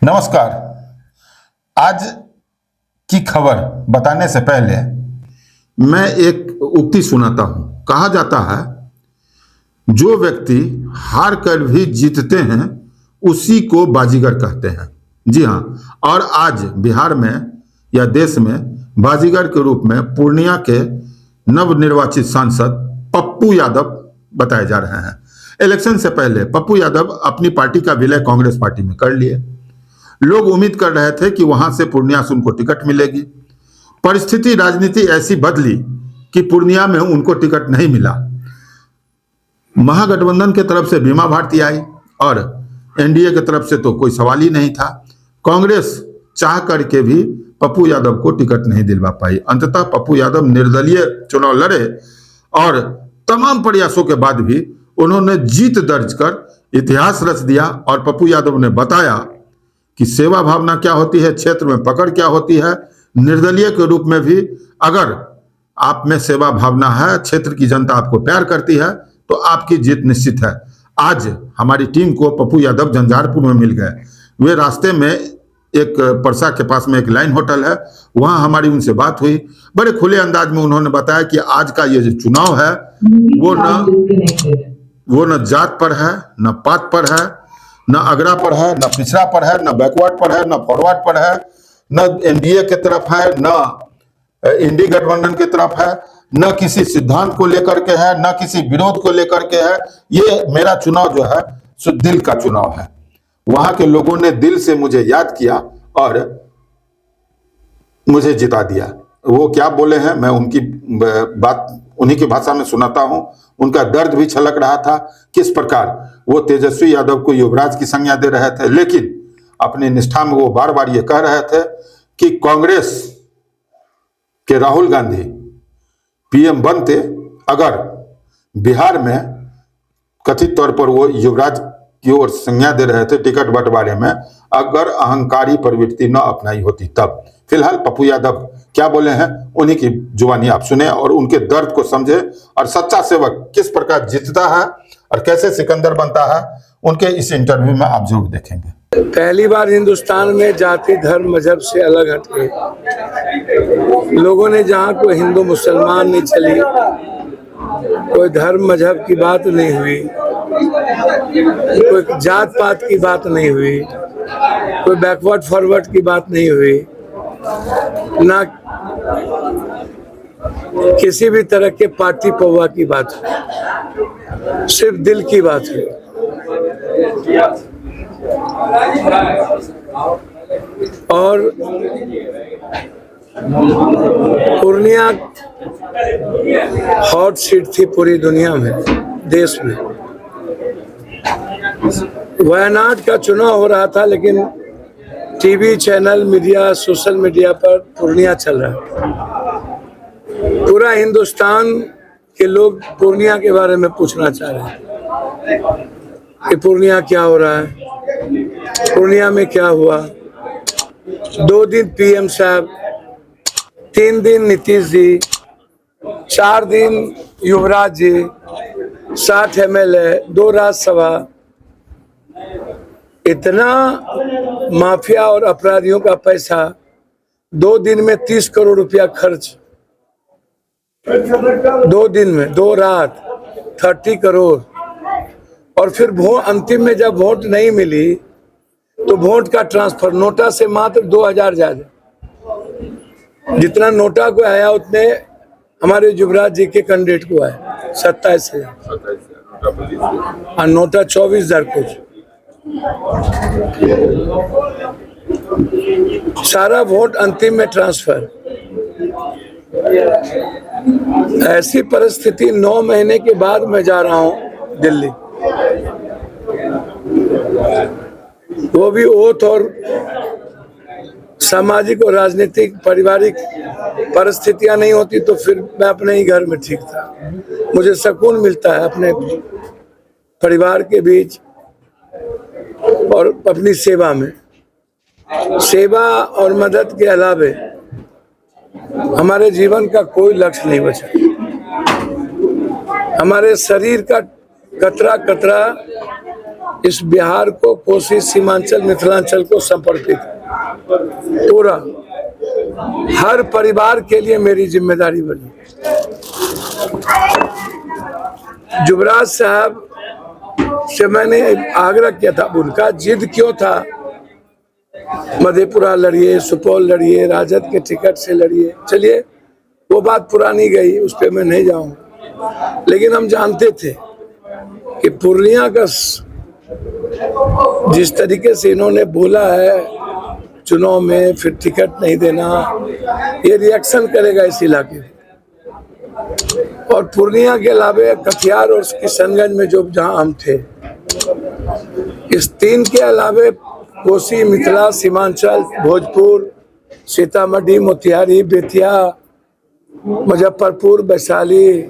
नमस्कार। आज की खबर बताने से पहले मैं एक उक्ति सुनाता हूं। कहा जाता है जो व्यक्ति हार कर भी जीतते हैं उसी को बाजीगर कहते हैं। जी हां, और आज बिहार में या देश में बाजीगर के रूप में पूर्णिया के नवनिर्वाचित सांसद पप्पू यादव बताए जा रहे हैं। इलेक्शन से पहले पप्पू यादव अपनी पार्टी का विलय कांग्रेस पार्टी में कर लिए। लोग उम्मीद कर रहे थे कि वहां से पूर्णिया से उनको टिकट मिलेगी। परिस्थिति राजनीति ऐसी बदली कि पूर्णिया में उनको टिकट नहीं मिला। महागठबंधन की तरफ से बीमा भारती आई और एनडीए की तरफ से तो कोई सवाल ही नहीं था। कांग्रेस चाह करके भी पप्पू यादव को टिकट नहीं दिलवा पाई। अंततः पप्पू यादव निर्दलीय चुनाव लड़े और तमाम प्रयासों के बाद भी उन्होंने जीत दर्ज कर इतिहास रच दिया। और पप्पू यादव ने बताया कि सेवा भावना क्या होती है, क्षेत्र में पकड़ क्या होती है। निर्दलीय के रूप में भी अगर आप में सेवा भावना है, क्षेत्र की जनता आपको प्यार करती है तो आपकी जीत निश्चित है। आज हमारी टीम को पप्पू यादव झंझारपुर में मिल गए। वे रास्ते में एक परसा के पास में एक लाइन होटल है, वहां हमारी उनसे बात हुई। बड़े खुले अंदाज में उन्होंने बताया कि आज का ये जो चुनाव है वो न जात पर है, न पात पर है, न अगड़ा पर है, न पिछड़ा पर है, न बैकवर्ड पर है, न फॉरवर्ड पर है, न एनडीए की तरफ है, न इंडी गठबंधन की तरफ है, न किसी सिद्धांत को लेकर के है, न किसी विरोध को लेकर के है। ये मेरा चुनाव जो है सो दिल का चुनाव है। वहां के लोगों ने दिल से मुझे याद किया और मुझे जिता दिया। वो क्या बोले हैं मैं उनकी बात उन्हीं की भाषा में सुनाता हूं। उनका दर्द भी छलक रहा था, किस प्रकार वो तेजस्वी यादव को युवराज की संज्ञा दे रहे थे, लेकिन अपनी निष्ठा में वो बार बार ये कह रहे थे कि कांग्रेस के राहुल गांधी पीएम बनते अगर बिहार में कथित तौर पर वो युवराज की ओर संज्ञा दे रहे थे टिकट बंटवारे में, अगर अहंकारी प्रवृत्ति न अपनाई होती तब। फिलहाल पप्पू यादव क्या बोले हैं उन्हीं की जुबानी आप सुने और उनके दर्द को समझे और सच्चा सेवक किस प्रकार जीतता है और कैसे सिकंदर बनता है, उनके इस इंटरव्यू में आप जरूर देखेंगे। पहली बार हिंदुस्तान में जाति धर्म मजहब से अलग हटके लोगों ने, जहाँ कोई हिंदू मुसलमान नहीं चली, कोई धर्म मजहब की बात नहीं हुई, कोई जात पात की बात नहीं हुई, कोई बैकवर्ड फॉरवर्ड की बात नहीं हुई, ना किसी भी तरह के पार्टी पौवा की बात हुई, सिर्फ दिल की बात हुई। और पूर्णिया हॉट सीट थी पूरी दुनिया में, देश में। वायनाड का चुनाव हो रहा था लेकिन TV channel media social media पर पूर्णिया चल रहा है। पूरा हिंदुस्तान के लोग पूर्णिया के बारे में पूछना चाह रहे हैं कि पूर्णिया क्या हो रहा है, पूर्णिया में क्या हुआ। 2 दिन पीएम साहब, 3 दिन नीतीश जी, 4 दिन युवराज जी, 60 एमएलए, 2 राज्यसभा। इतना माफिया और अपराधियों का पैसा 2 दिन में 30 करोड़ रुपया खर्च, 2 दिन में 2 रात 30 करोड़। और फिर अंतिम में जब वोट नहीं मिली तो वोट का ट्रांसफर नोटा से मात्र 2000 ज्यादा। जितना नोटा को आया उतने हमारे युवराज जी के कैंडिडेट को आया 27,000 और नोटा 24,000 कुछ। सारा वोट अंतिम में ट्रांसफर। ऐसी परिस्थिति 9 महीने के बाद मैं जा रहा हूं दिल्ली, वो भी ओथ और सामाजिक और राजनीतिक पारिवारिक परिस्थितियां नहीं होती तो फिर मैं अपने ही घर में ठीक था। मुझे सुकून मिलता है अपने परिवार के बीच और अपनी सेवा में। सेवा और मदद के अलावे हमारे जीवन का कोई लक्ष्य नहीं बचा। हमारे शरीर का कतरा कतरा इस बिहार को, कोसी, सीमांचल, मिथिलांचल को समर्पित पूरा हर परिवार के लिए मेरी जिम्मेदारी बनी। युवराज साहब से मैंने आग्रह किया था, उनका जिद क्यों था, मधेपुरा लड़िए, सुपौल लड़िए, राजद के टिकट से लड़िए। चलिए वो बात पुरानी गई, उस पर मैं नहीं जाऊंगा, लेकिन हम जानते थे कि पूर्णिया का जिस तरीके से इन्होंने बोला है चुनाव में, फिर टिकट नहीं देना, ये रिएक्शन करेगा इस इलाके में। और पूर्णिया के अलावे कटिहार और किशनगंज में जो जहां हम थे, इस तीन के अलावे कोसी, मिथिला, सीमांचल, भोजपुर, सीतामढ़ी, मोतिहारी, बेतिया, मुजफ्फरपुर, वैशाली,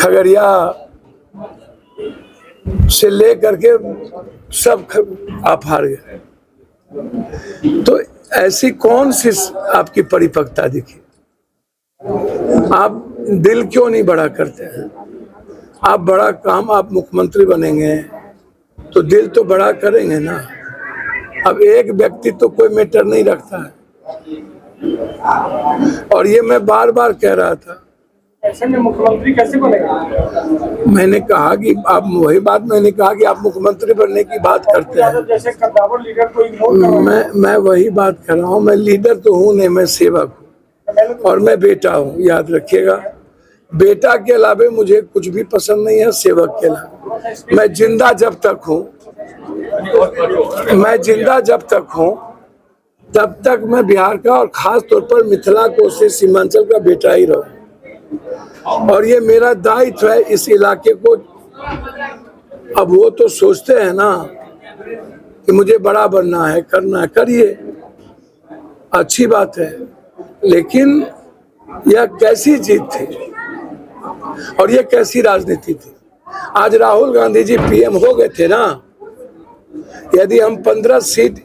खगड़िया से लेकर के सब आप हार गए। तो ऐसी कौन सी आपकी परिपक्वता दिखी? आप दिल क्यों नहीं बड़ा करते हैं? आप बड़ा काम, आप मुख्यमंत्री बनेंगे तो दिल तो बड़ा करेंगे ना। अब एक व्यक्ति तो कोई मैटर नहीं रखता है, और ये मैं बार बार कह रहा था। ऐसे में मुख्यमंत्री कैसे बनेगा? मैंने कहा कि आप वही बात मैंने कहा कि आप मुख्यमंत्री बनने की बात करते हैं। जैसे कद्दावर लीडर को इग्नोर कर रहा है। मैं वही बात कर रहा हूँ। मैं लीडर तो हूँ नहीं, मैं सेवक हूँ और मैं बेटा हूँ, याद रखिएगा। बेटा के अलावे मुझे कुछ भी पसंद नहीं है, सेवक के अलावा। मैं जिंदा जब तक हूँ तब तक मैं बिहार का और खास तौर पर मिथिला, कोसी, सीमांचल का बेटा ही रहूँ। और ये मेरा दायित्व है इस इलाके को। अब वो तो सोचते हैं ना कि मुझे बड़ा बनना है, करना है, करिए, अच्छी बात है, लेकिन यह कैसी जीत थी और यह कैसी राजनीति थी? आज राहुल गांधी जी पीएम हो गए थे ना। यदि हम 15 सीट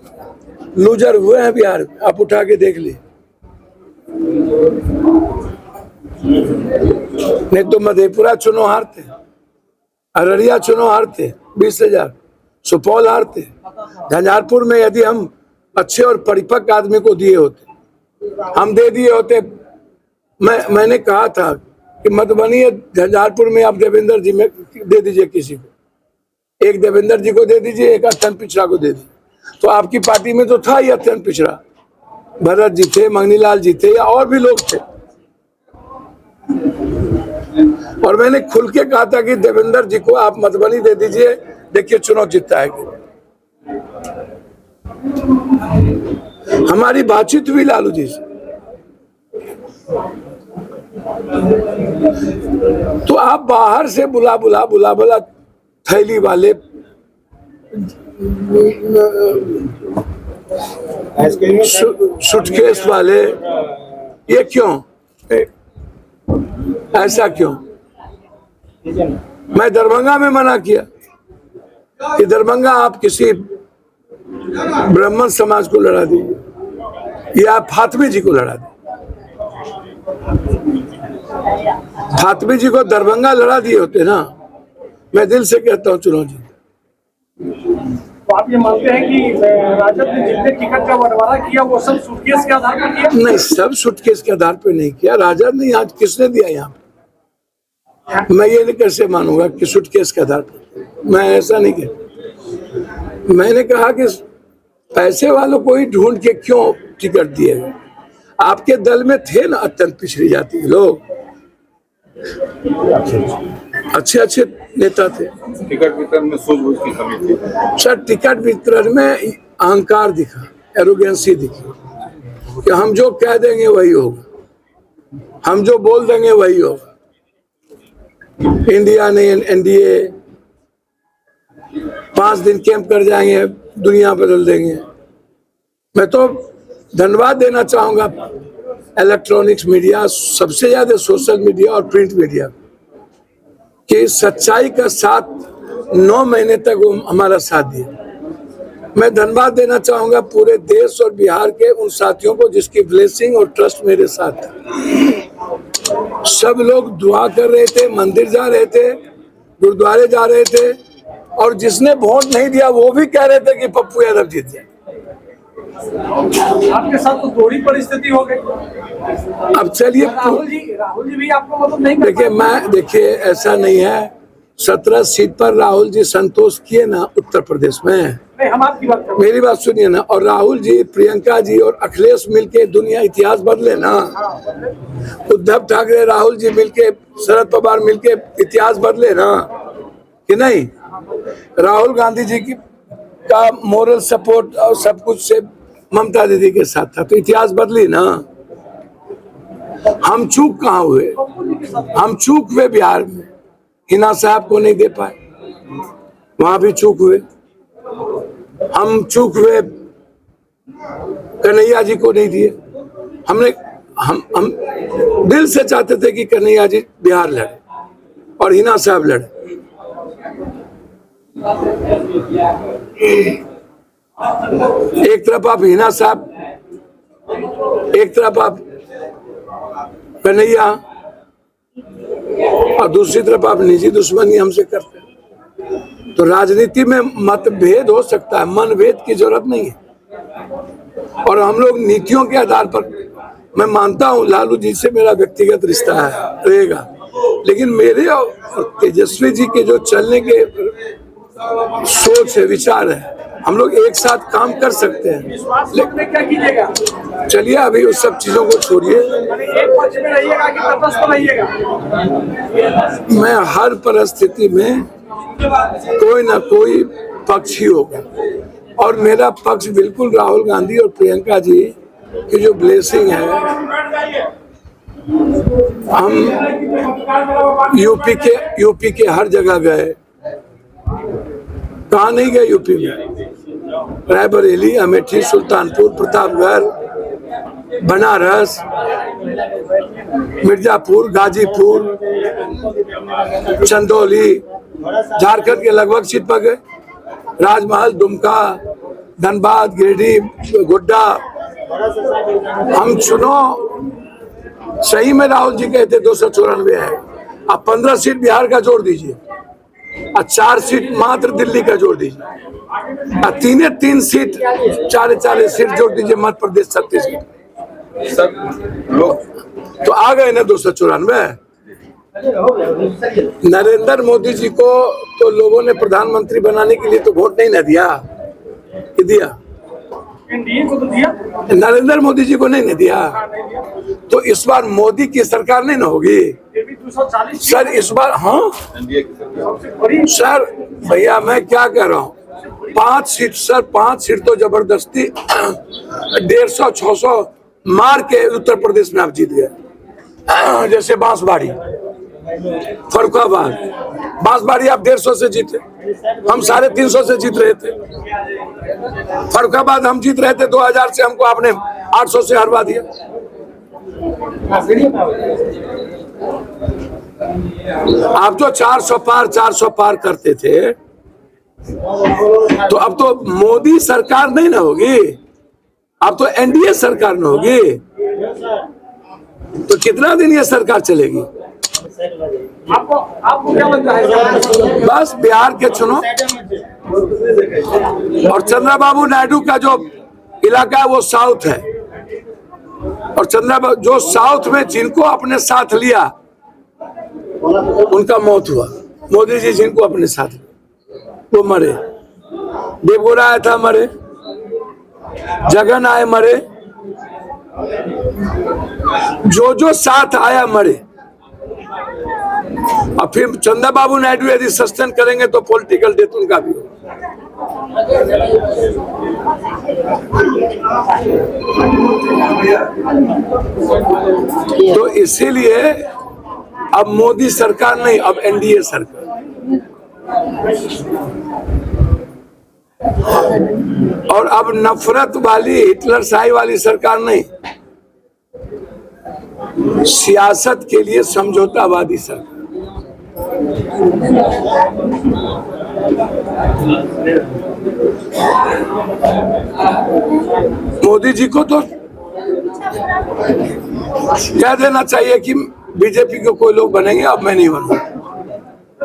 लूजर हुए हैं बिहार में, आप उठा के देख लीजिए। नहीं तो मधेपुरा चुनाव हारते, अररिया चुनाव हारते 20,000, सुपौल हारते, झंझारपुर में यदि हम अच्छे और परिपक्व आदमी को दिए होते, हम दे दिए होते। मैंने कहा था कि मधुबनी, झंझारपुर में आप देवेंद्र जी में दे दीजिए, किसी को, एक देवेंद्र जी को दे दीजिए, एक अत्यंत पिछड़ा को दे दीजिए। तो आपकी पार्टी में तो था ही अत्यंत पिछड़ा, भरत जी थे, मंगनीलाल जी थे, या और भी लोग थे। और मैंने खुल के कहा था कि देवेंद्र जी को आप मधुबनी दे दीजिए, देखिए चुनाव जीतता है। हमारी बातचीत हुई लालू जी से, तो आप बाहर से बुला थैली वाले, सूटकेस वाले, ये क्यों? ऐसा क्यों? मैं दरभंगा में मना किया कि दरभंगा आप किसी ब्राह्मण समाज को लड़ा दीजिए या फातमी जी को लड़ा दीजिए। फातमी जी को दरभंगा लड़ा दिए होते ना, मैं दिल से कहता हूँ चुनाव जी। तो आप ये मानते हैं कि राजद ने जितने टिकट का बंटवारा किया वो सब सूटकेस के आधार पर किया? नहीं, सब सूटकेस के आधार पर नहीं किया। राजद ने आज किसने दिया यहाँ पे? मैं ये नहीं कैसे मानूंगा कि सूटकेस के आधार पर, मैं ऐसा नहीं कह। मैंने कहा कि पैसे वालों को ही ढूंढ के क्यों टिकट दिए गए? आपके दल में थे ना अत्यंत पिछड़ी जाति के लोग, अच्छे नेता थे। टिकट वितरण में सूझबूझ की कमी थी सर। टिकट वितरण में अहंकार दिखा, एरोगेंसी दिखी कि हम जो कह देंगे वही होगा, हम जो बोल देंगे वही होगा। इंडिया ने, एनडीए 5 दिन कैंप कर जाएंगे, दुनिया बदल देंगे। मैं तो धन्यवाद देना चाहूंगा इलेक्ट्रॉनिक्स मीडिया, सबसे ज्यादा सोशल मीडिया और प्रिंट मीडिया, कि सच्चाई का साथ 9 महीने तक वो हमारा साथ दिया। मैं धन्यवाद देना चाहूंगा पूरे देश और बिहार के उन साथियों को जिसकी ब्लेसिंग और ट्रस्ट मेरे साथ था। सब लोग दुआ कर रहे थे, मंदिर जा रहे थे, गुरुद्वारे जा रहे थे, और जिसने वोट नहीं दिया वो भी कह रहे थे कि पप्पू यादव जीत जाए। आपके साथ तो दोहरी परिस्थिति हो गई। अब चलिए, राहुल जी भी आपको मतलब नहीं कर देखिए देखिए ऐसा नहीं है, 17 सीट पर राहुल जी संतोष किए ना उत्तर प्रदेश में। नहीं, हम आपकी बात कर रहे मेरी बात सुनिए ना, और राहुल जी, प्रियंका जी और अखिलेश मिलके दुनिया इतिहास बदले ना। उद्धव ठाकरे, राहुल जी मिलके, शरद पवार मिलके इतिहास बदले ना कि नहीं। राहुल गांधी जी की का मोरल सपोर्ट और सब कुछ से ममता दीदी के साथ था, तो इतिहास बदली ना। हम चूक कहाँ हुए? हम चूक हुए बिहार में, हिना साहब को नहीं दे पाए, वहां भी चूक हुए। हम चूक हुए, कन्हैया जी को नहीं दिए। हम दिल से चाहते थे कि कन्हैया जी बिहार लड़े और हिना साहब लड़े। एक तरफ आप हिना साहब, एक तरफ आप कन्हैया, और दूसरी तरफ आप निजी दुश्मनी हमसे करते हैं। तो राजनीति में मतभेद हो सकता है, मनभेद की जरूरत नहीं है। और हम लोग नीतियों के आधार पर, मैं मानता हूं लालू जी से मेरा व्यक्तिगत रिश्ता है, रहेगा, लेकिन मेरे और तेजस्वी जी के जो चलने के सोच है, विचार है, हम लोग एक साथ काम कर सकते हैं। में क्या कीजिएगा? चलिए अभी उस सब चीजों को छोड़िए, एक पक्ष में रहिएगा कि तटस्थ रहिएगा? मैं हर परिस्थिति में कोई ना कोई पक्ष ही होगा, और मेरा पक्ष बिल्कुल राहुल गांधी और प्रियंका जी की जो ब्लेसिंग है। हम यूपी के हर जगह गए, कहाँ नहीं गए यूपी में? रायबरेली, अमेठी, सुल्तानपुर, प्रतापगढ़, बनारस, मिर्जापुर, गाजीपुर, चंदौली, झारखंड के लगभग सीट पर गए, राजमहल, दुमका, धनबाद, गिरिडीह, गोड्डा। हम चुनाव सही में राहुल जी कहते 294 है, अब 15 सीट बिहार का जोड़ दीजिए, और 4 सीट मात्र दिल्ली का जोड़ दीजिए, और 3 सीट 40 सीट जोड़ दीजिए मध्य प्रदेश, 36 सीट, तो आ गए ना 294। नरेंद्र मोदी जी को तो लोगों ने प्रधानमंत्री बनाने के लिए तो वोट नहीं ना दिया, कि दिया? एनडीए को तो दिया, नरेंद्र मोदी जी को नहीं ना दिया। तो इस बार मोदी की सरकार नहीं ना होगी ये भी 240 सर इस बार। हाँ बड़ी सर, भैया मैं क्या कह रहा हूँ, 5 सीट सर, 5 सीट तो जबरदस्ती 150-600 मार के उत्तर प्रदेश में आप जीत गए। जैसे बांसबाड़ी, फरुखाबाद, बांसबाड़ी आप 150 से जीते, हम 350 से जीत रहे थे। फरुखाबाद हम जीत रहे थे 2000 से, हमको आपने 800 से हरवा दिया। आप जो 400 पार करते थे, तो अब तो मोदी सरकार नहीं ना होगी, अब तो एनडीए सरकार न होगी। तो कितना दिन ये सरकार चलेगी? आपको क्या लगता है? बस बिहार के चुनाव और चंद्रबाबू नायडू का जो इलाका है वो साउथ है, और चंद्रबाबू जो साउथ में जिनको अपने साथ लिया उनका मौत हुआ। मोदी जी जिनको अपने साथ लिया वो मरे, देवगौड़ा आया था मरे, जगन आए मरे, जो साथ आया मरे। और फिर चंद्रबाबू नायडू यदि सस्टेन करेंगे तो पॉलिटिकल डेथ उनका भी होगा। तो इसीलिए अब मोदी सरकार नहीं, अब एनडीए सरकार। और अब नफरत वाली, हिटलरशाही वाली सरकार नहीं, सियासत के लिए समझौतावादी सरकार। मोदी जी को तो कह देना चाहिए कि बीजेपी के कोई लोग बनेंगे, अब मैं नहीं बनूंगा।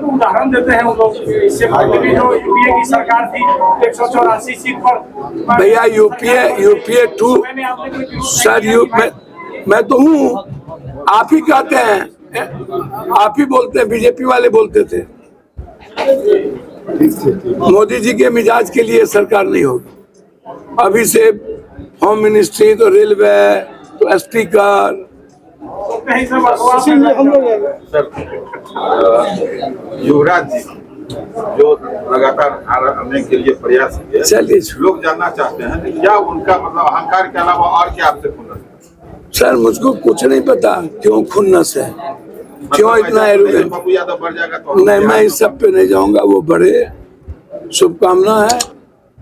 तो उदाहरण देते हैं वो लोग, इससे पहले भी जो यूपीए की सरकार थी 184 सीट पर। भैया यूपीए 2 मैंने आपने कोई सर मैं तो हूँ, आप ही कहते हैं, आप ही बोलते हैं, बीजेपी वाले बोलते थे मोदी जी के मिजाज के लिए सरकार नहीं होगी। अभी से होम मिनिस्ट्री तो रेलवे तो स्पीकर कहीं से बसवा हम लोग सर युवराज जी जो लगातार आने के लिए प्रयास किए, चलिए लोग जानना चाहते हैं कि क्या उनका मतलब अहंकार के अलावा और क्या आपसे खुन्नस है? सर मुझको कुछ नहीं पता क्यों खुन्नस है, क्यों इतना एरोगेंट। पप्पू यादव बढ़ जाएगा तो नहीं, मैं इस सब पे नहीं जाऊंगा, वो बड़े शुभकामना है।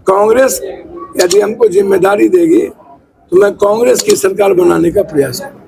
कांग्रेस यदि हमको जिम्मेदारी देगी तो मैं कांग्रेस की सरकार बनाने का प्रयास करूंगा।